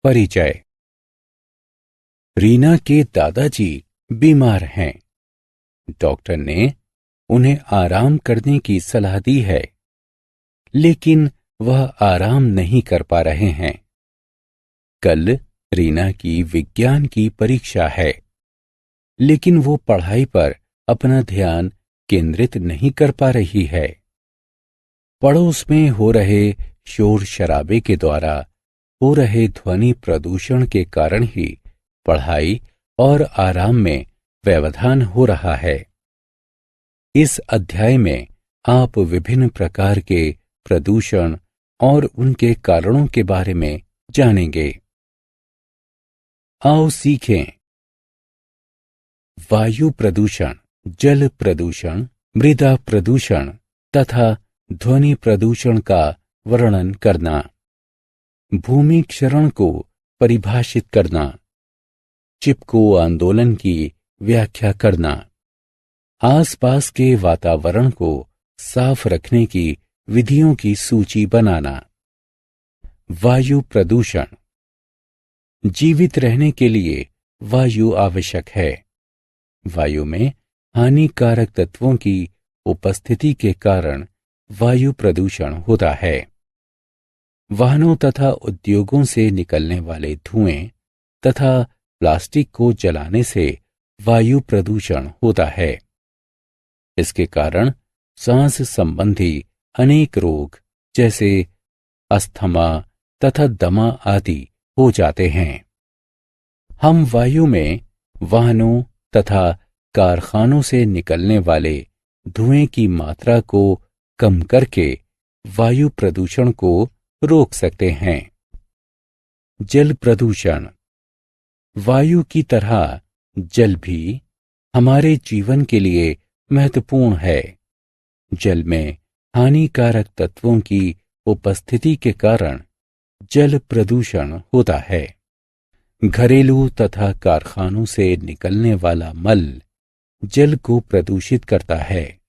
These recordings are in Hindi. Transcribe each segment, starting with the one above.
परिचय। रीना के दादाजी बीमार हैं। डॉक्टर ने उन्हें आराम करने की सलाह दी है, लेकिन वह आराम नहीं कर पा रहे हैं। कल रीना की विज्ञान की परीक्षा है, लेकिन वो पढ़ाई पर अपना ध्यान केंद्रित नहीं कर पा रही है। पड़ोस में हो रहे शोर शराबे के द्वारा हो रहे ध्वनि प्रदूषण के कारण ही पढ़ाई और आराम में व्यवधान हो रहा है। इस अध्याय में आप विभिन्न प्रकार के प्रदूषण और उनके कारणों के बारे में जानेंगे। आओ सीखें। वायु प्रदूषण, जल प्रदूषण, मृदा प्रदूषण तथा ध्वनि प्रदूषण का वर्णन करना। भूमि क्षरण को परिभाषित करना। चिपको आंदोलन की व्याख्या करना। आसपास के वातावरण को साफ रखने की विधियों की सूची बनाना। वायु प्रदूषण। जीवित रहने के लिए वायु आवश्यक है। वायु में हानिकारक तत्वों की उपस्थिति के कारण वायु प्रदूषण होता है। वाहनों तथा उद्योगों से निकलने वाले धुएं तथा प्लास्टिक को जलाने से वायु प्रदूषण होता है। इसके कारण सांस संबंधी अनेक रोग जैसे अस्थमा तथा दमा आदि हो जाते हैं। हम वायु में वाहनों तथा कारखानों से निकलने वाले धुएं की मात्रा को कम करके वायु प्रदूषण को रोक सकते हैं। जल प्रदूषण। वायु की तरह जल भी हमारे जीवन के लिए महत्वपूर्ण है। जल में हानिकारक तत्वों की उपस्थिति के कारण जल प्रदूषण होता है। घरेलू तथा कारखानों से निकलने वाला मल जल को प्रदूषित करता है।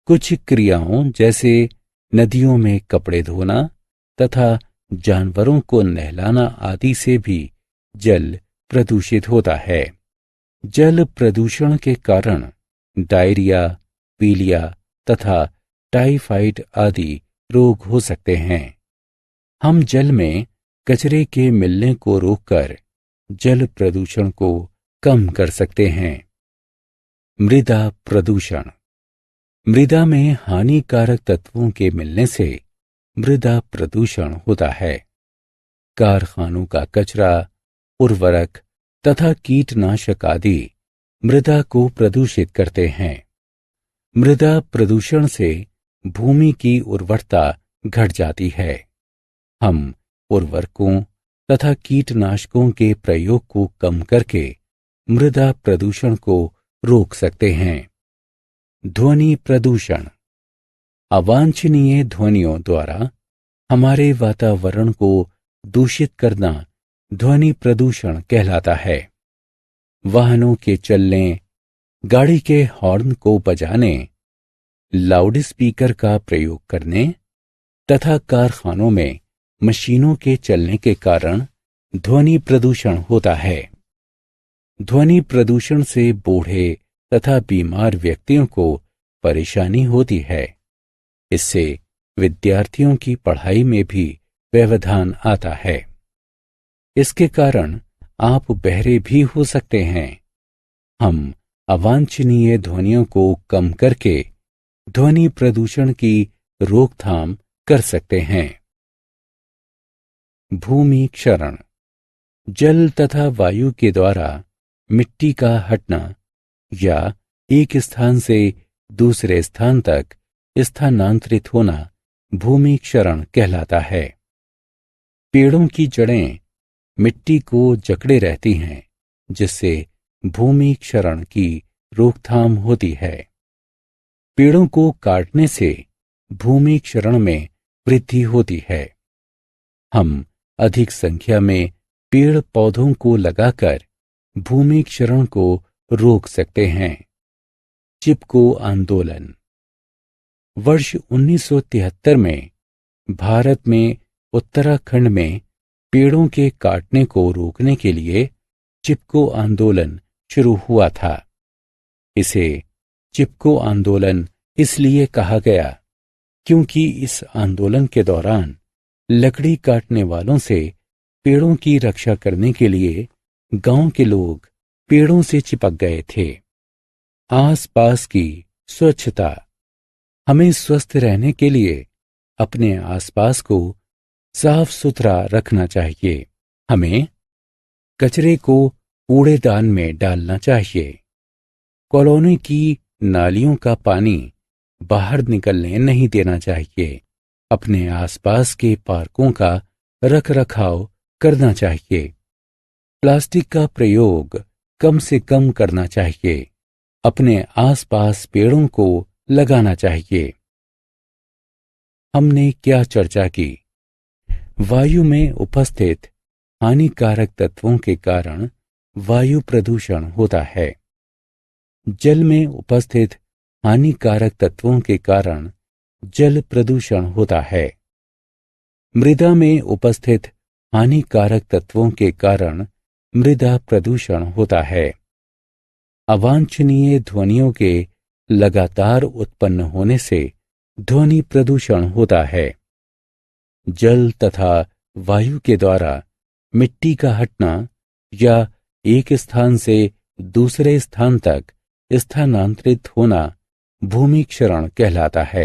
कुछ क्रियाओं जैसे नदियों में कपड़े धोना तथा जानवरों को नहलाना आदि से भी जल प्रदूषित होता है। जल प्रदूषण के कारण डायरिया, पीलिया तथा टाइफाइड आदि रोग हो सकते हैं। हम जल में कचरे के मिलने को रोककर जल प्रदूषण को कम कर सकते हैं। मृदा प्रदूषण। मृदा में हानिकारक तत्वों के मिलने से मृदा प्रदूषण होता है। कारखानों का कचरा, उर्वरक तथा कीटनाशक आदि मृदा को प्रदूषित करते हैं। मृदा प्रदूषण से भूमि की उर्वरता घट जाती है। हम उर्वरकों तथा कीटनाशकों के प्रयोग को कम करके मृदा प्रदूषण को रोक सकते हैं। ध्वनि प्रदूषण। अवांछनीय ध्वनियों द्वारा हमारे वातावरण को दूषित करना ध्वनि प्रदूषण कहलाता है। वाहनों के चलने, गाड़ी के हॉर्न को बजाने, लाउड स्पीकर का प्रयोग करने तथा कारखानों में मशीनों के चलने के कारण ध्वनि प्रदूषण होता है। ध्वनि प्रदूषण से बूढ़े तथा बीमार व्यक्तियों को परेशानी होती है। इससे विद्यार्थियों की पढ़ाई में भी व्यवधान आता है। इसके कारण आप बहरे भी हो सकते हैं। हम अवांछनीय ध्वनियों को कम करके ध्वनि प्रदूषण की रोकथाम कर सकते हैं। भूमि क्षरण। जल तथा वायु के द्वारा मिट्टी का हटना या एक स्थान से दूसरे स्थान तक स्थानांतरित होना भूमि क्षरण कहलाता है। पेड़ों की जड़ें मिट्टी को जकड़े रहती हैं, जिससे भूमि क्षरण की रोकथाम होती है। पेड़ों को काटने से भूमि क्षरण में वृद्धि होती है। हम अधिक संख्या में पेड़ पौधों को लगाकर भूमि क्षरण को रोक सकते हैं। चिपको आंदोलन। वर्ष 1973 में भारत में उत्तराखंड में पेड़ों के काटने को रोकने के लिए चिपको आंदोलन शुरू हुआ था। इसे चिपको आंदोलन इसलिए कहा गया क्योंकि इस आंदोलन के दौरान लकड़ी काटने वालों से पेड़ों की रक्षा करने के लिए गांव के लोग पेड़ों से चिपक गए थे। आसपास की स्वच्छता। हमें स्वस्थ रहने के लिए अपने आसपास को साफ सुथरा रखना चाहिए। हमें कचरे को कूड़ेदान में डालना चाहिए। कॉलोनी की नालियों का पानी बाहर निकलने नहीं देना चाहिए। अपने आसपास के पार्कों का रखरखाव करना चाहिए। प्लास्टिक का प्रयोग कम से कम करना चाहिए। अपने आसपास पेड़ों को लगाना चाहिए। हमने क्या चर्चा की? वायु में उपस्थित हानिकारक तत्वों के कारण वायु प्रदूषण होता है। जल में उपस्थित हानिकारक तत्वों के कारण जल प्रदूषण होता है। मृदा में उपस्थित हानिकारक तत्वों के कारण मृदा प्रदूषण होता है। अवांछनीय ध्वनियों के लगातार उत्पन्न होने से ध्वनि प्रदूषण होता है। जल तथा वायु के द्वारा मिट्टी का हटना या एक स्थान से दूसरे स्थान तक स्थानांतरित होना भूमि क्षरण कहलाता है।